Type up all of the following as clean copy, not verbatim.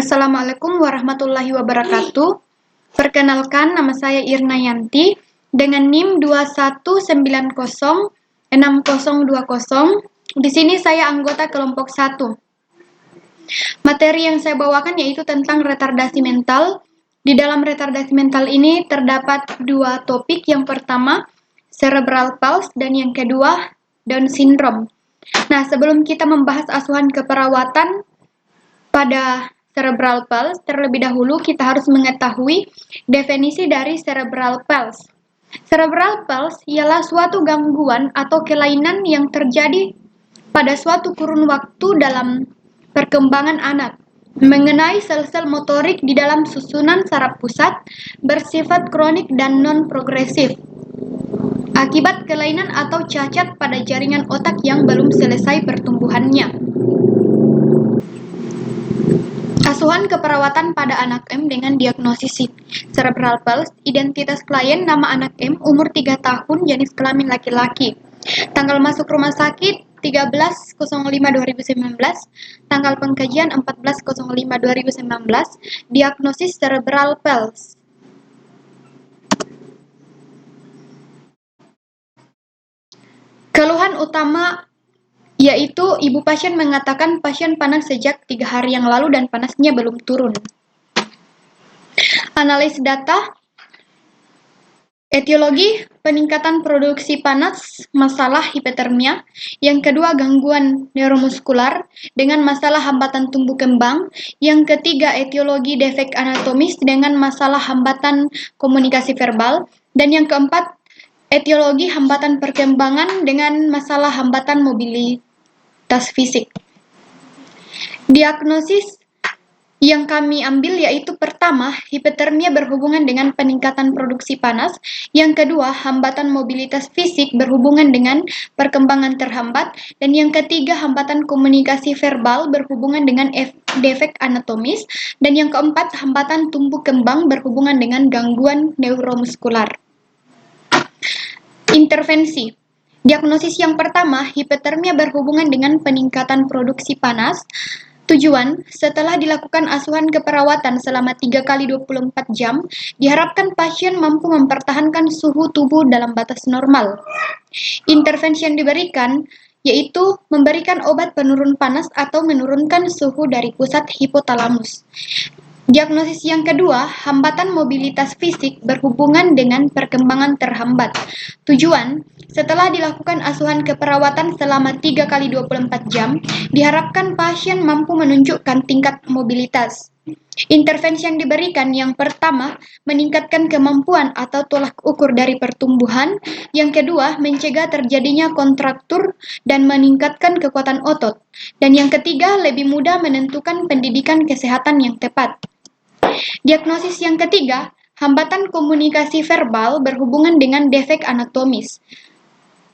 Assalamualaikum warahmatullahi wabarakatuh. Perkenalkan, nama saya Irna Yanti dengan NIM 21906020. Di sini saya anggota kelompok 1. Materi yang saya bawakan yaitu tentang retardasi mental. Di dalam retardasi mental ini terdapat dua topik. Yang pertama, cerebral palsy, dan yang kedua, Down syndrome. Nah, sebelum kita membahas asuhan keperawatan pada cerebral palsy, terlebih dahulu kita harus mengetahui definisi dari cerebral palsy. Cerebral palsy ialah suatu gangguan atau kelainan yang terjadi pada suatu kurun waktu dalam perkembangan anak, mengenai sel-sel motorik di dalam susunan saraf pusat, bersifat kronik dan non-progresif, akibat kelainan atau cacat pada jaringan otak yang belum selesai pertumbuhannya. Asuhan keperawatan pada anak M dengan diagnosis cerebral palsy. Identitas klien: nama anak M, umur 3 tahun, jenis kelamin laki-laki. Tanggal masuk rumah sakit 13.05.2019, tanggal pengkajian 14.05.2019, diagnosis cerebral palsy. Keluhan utama yaitu ibu pasien mengatakan pasien panas sejak 3 hari yang lalu dan panasnya belum turun. Analisis data. Etiologi: peningkatan produksi panas, masalah hipotermia. Yang kedua, gangguan neuromuskular dengan masalah hambatan tumbuh kembang. Yang ketiga, etiologi defek anatomis dengan masalah hambatan komunikasi verbal. Dan yang keempat, etiologi hambatan perkembangan dengan masalah hambatan mobilitas fisik. Diagnosis yang kami ambil yaitu pertama, hipotermia berhubungan dengan peningkatan produksi panas. Yang kedua, hambatan mobilitas fisik berhubungan dengan perkembangan terhambat. Dan yang ketiga, hambatan komunikasi verbal berhubungan dengan defek anatomis. Dan yang keempat, hambatan tumbuh kembang berhubungan dengan gangguan neuromuskular. Intervensi. Diagnosis yang pertama, hipotermia berhubungan dengan peningkatan produksi panas. Tujuan: setelah dilakukan asuhan keperawatan selama 3x24 jam, diharapkan pasien mampu mempertahankan suhu tubuh dalam batas normal. Intervensi yang diberikan yaitu memberikan obat penurun panas atau menurunkan suhu dari pusat hipotalamus. Diagnosis yang kedua, hambatan mobilitas fisik berhubungan dengan perkembangan terhambat. Tujuan: setelah dilakukan asuhan keperawatan selama 3x24 jam, diharapkan pasien mampu menunjukkan tingkat mobilitas. Intervensi yang diberikan yang pertama, meningkatkan kemampuan atau tolak ukur dari pertumbuhan. Yang kedua, mencegah terjadinya kontraktur dan meningkatkan kekuatan otot. Dan yang ketiga, lebih mudah menentukan pendidikan kesehatan yang tepat. Diagnosis yang ketiga, hambatan komunikasi verbal berhubungan dengan defek anatomis.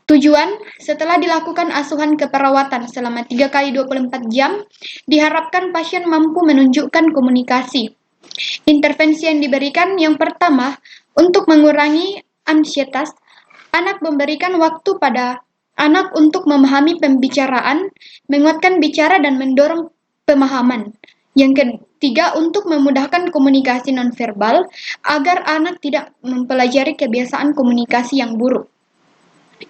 Tujuan: setelah dilakukan asuhan keperawatan selama 3x24 jam, diharapkan pasien mampu menunjukkan komunikasi. Intervensi yang diberikan yang pertama, untuk mengurangi ansietas, anak memberikan waktu pada anak untuk memahami pembicaraan, menguatkan bicara dan mendorong pemahaman. Yang ketiga, untuk memudahkan komunikasi nonverbal agar anak tidak mempelajari kebiasaan komunikasi yang buruk.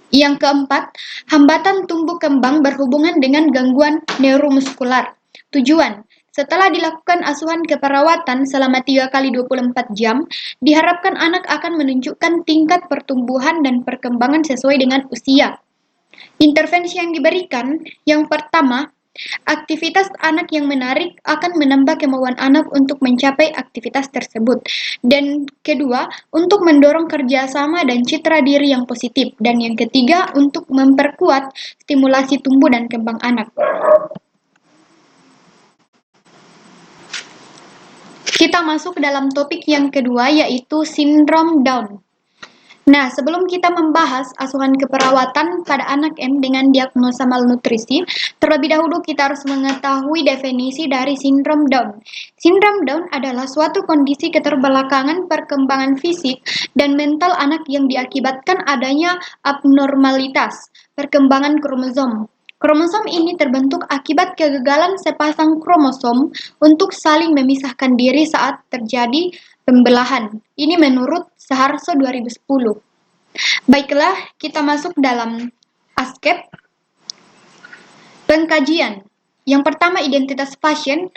Yang keempat, hambatan tumbuh kembang berhubungan dengan gangguan neuromuskular. Tujuan: setelah dilakukan asuhan keperawatan selama 3x24 jam, diharapkan anak akan menunjukkan tingkat pertumbuhan dan perkembangan sesuai dengan usia. Intervensi yang diberikan yang pertama, aktivitas anak yang menarik akan menambah kemauan anak untuk mencapai aktivitas tersebut. Dan kedua, untuk mendorong kerjasama dan citra diri yang positif. Dan yang ketiga, untuk memperkuat stimulasi tumbuh dan kembang anak. Kita masuk ke dalam topik yang kedua, yaitu sindrom Down. Nah, sebelum kita membahas asuhan keperawatan pada anak M dengan diagnosa malnutrisi, terlebih dahulu kita harus mengetahui definisi dari sindrom Down. Sindrom Down adalah suatu kondisi keterbelakangan perkembangan fisik dan mental anak yang diakibatkan adanya abnormalitas perkembangan kromosom. Kromosom ini terbentuk akibat kegagalan sepasang kromosom untuk saling memisahkan diri saat terjadi pembelahan. Ini menurut Saharso 2010. Baiklah, kita masuk dalam aspek pengkajian. Yang pertama, identitas pasien,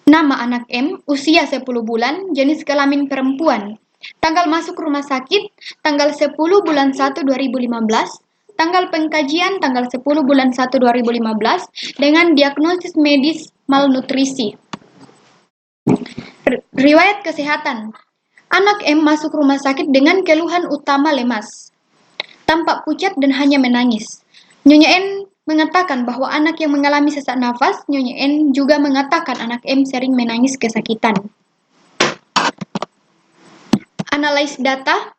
nama anak M, usia 10 bulan, jenis kelamin perempuan. Tanggal masuk rumah sakit, tanggal 10 bulan 1 2015. Tanggal pengkajian tanggal 10 bulan 1 2015 dengan diagnosis medis malnutrisi. Riwayat kesehatan. Anak M masuk rumah sakit dengan keluhan utama lemas, tampak pucat dan hanya menangis. Nyonya N mengatakan bahwa anak yang mengalami sesak nafas. Nyonya N juga mengatakan anak M sering menangis kesakitan. Analis data.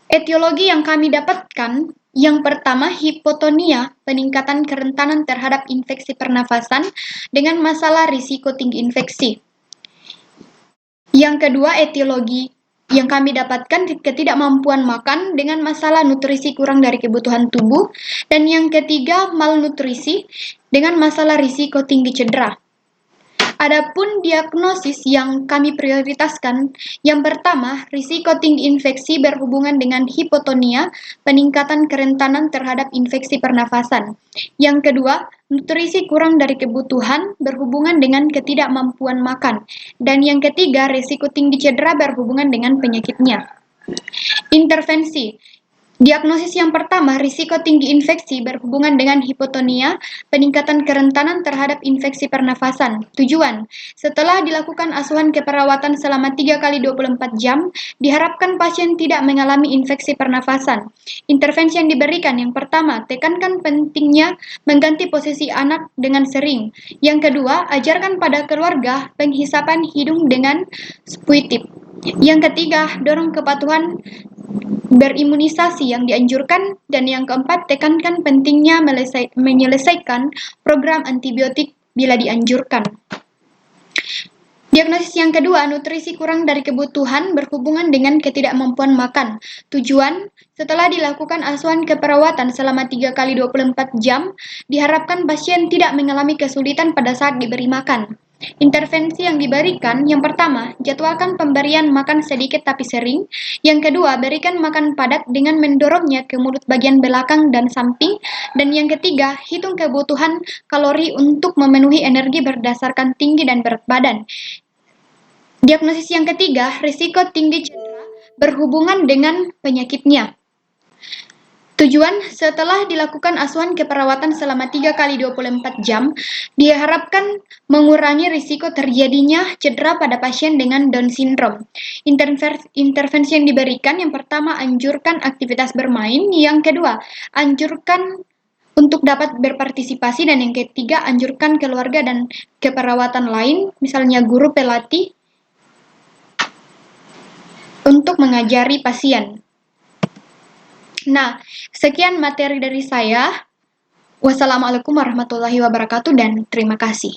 Etiologi yang kami dapatkan, yang pertama hipotonia, peningkatan kerentanan terhadap infeksi pernafasan dengan masalah risiko tinggi infeksi. Yang kedua, etiologi yang kami dapatkan ketidakmampuan makan dengan masalah nutrisi kurang dari kebutuhan tubuh. Dan yang ketiga, malnutrisi dengan masalah risiko tinggi cedera. Adapun diagnosis yang kami prioritaskan, yang pertama, risiko tinggi infeksi berhubungan dengan hipotonia, peningkatan kerentanan terhadap infeksi pernafasan. Yang kedua, nutrisi kurang dari kebutuhan berhubungan dengan ketidakmampuan makan. Dan yang ketiga, risiko tinggi cedera berhubungan dengan penyakitnya. Intervensi. Diagnosis yang pertama, risiko tinggi infeksi berhubungan dengan hipotonia, peningkatan kerentanan terhadap infeksi pernafasan. Tujuan, setelah dilakukan asuhan keperawatan selama 3 kali 24 jam, diharapkan pasien tidak mengalami infeksi pernafasan. Intervensi yang diberikan, yang pertama, tekankan pentingnya mengganti posisi anak dengan sering. Yang kedua, ajarkan pada keluarga penghisapan hidung dengan spuitip. Yang ketiga, dorong kepatuhan berimunisasi yang dianjurkan. Dan yang keempat, tekankan pentingnya menyelesaikan program antibiotik bila dianjurkan. Diagnosis yang kedua, nutrisi kurang dari kebutuhan berhubungan dengan ketidakmampuan makan. Tujuan, setelah dilakukan asuhan keperawatan selama 3 kali 24 jam, diharapkan pasien tidak mengalami kesulitan pada saat diberi makan. Intervensi yang diberikan, yang pertama, jadwalkan pemberian makan sedikit tapi sering. Yang kedua, berikan makan padat dengan mendorongnya ke mulut bagian belakang dan samping. Dan yang ketiga, hitung kebutuhan kalori untuk memenuhi energi berdasarkan tinggi dan berat badan. Diagnosis yang ketiga, risiko tinggi cedera berhubungan dengan penyakitnya. Tujuan, setelah dilakukan asuhan keperawatan selama 3 kali 24 jam, diharapkan mengurangi risiko terjadinya cedera pada pasien dengan Down syndrome. Intervensi yang diberikan, yang pertama, anjurkan aktivitas bermain. Yang kedua, anjurkan untuk dapat berpartisipasi. Dan yang ketiga, anjurkan keluarga dan keperawatan lain, misalnya guru pelatih, untuk mengajari pasien. Nah, sekian materi dari saya. Wassalamualaikum warahmatullahi wabarakatuh dan terima kasih.